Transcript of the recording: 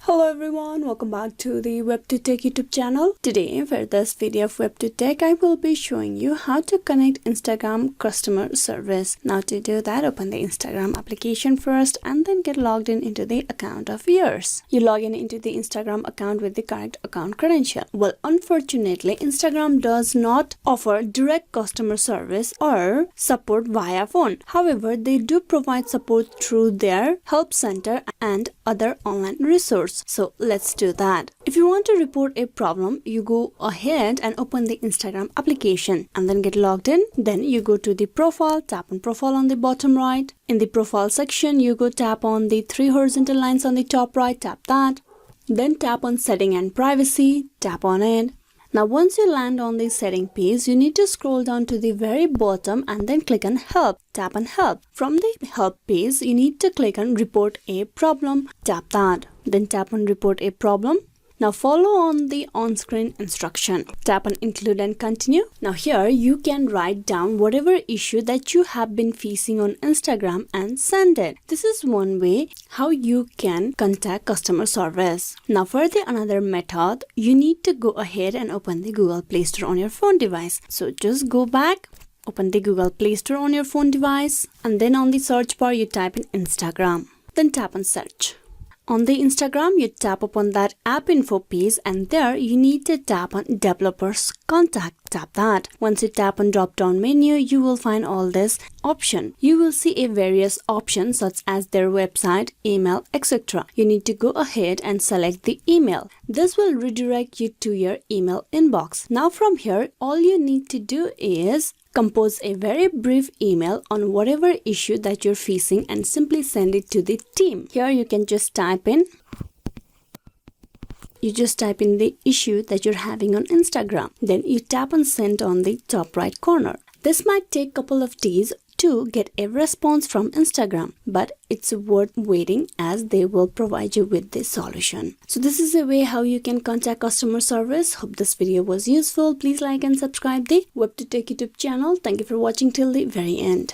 Hello everyone, welcome back to the WebToTech YouTube channel. Today for this video of WebToTech, I will be showing you how to connect Instagram customer service. Now to do that, open the Instagram application first and then get logged in into the account of yours. You log in into the Instagram account with the correct account credential. Well, unfortunately, Instagram does not offer direct customer service or support via phone. However, they do provide support through their help center and other online resources. So let's do that. If you want to report a problem, you go ahead and open the Instagram application and then get logged in. Then you go to the profile, tap on profile on the bottom right. In the profile section, you go tap on the three horizontal lines on the top right, tap that. Then tap on setting and privacy, tap on it. Now once you land on the setting page, you need to scroll down to the very bottom and then click on help. Tap on help. From the help page, you need to click on report a problem. Tap that. Then tap on report a problem. Now follow on the on-screen instruction. Tap on include and continue. Now here you can write down whatever issue that you have been facing on Instagram and send it. This is one way how you can contact customer service. Now for the another method, you need to go ahead and open the Google Play Store on your phone device. So just go back, open the Google Play Store on your phone device, and then on the search bar you type in Instagram. Then tap on search. On the Instagram, you tap upon that app info page and there you need to tap on developers contact. Tap that. Once you tap on drop down menu, you will find all this option. You will see a various options such as their website, email, etc. You need to go ahead and select the email. This will redirect you to your email inbox. Now from here, all you need to do is compose a very brief email on whatever issue that you're facing and simply send it to the team. Here you can just type in the issue that you're having on Instagram. Then you tap on send on the top right corner. This might take a couple of days to get a response from Instagram, but it's worth waiting as they will provide you with the solution. So this is a way how you can contact customer service. Hope this video was useful. Please like and subscribe the WebToTech YouTube channel. Thank you for watching till the very end.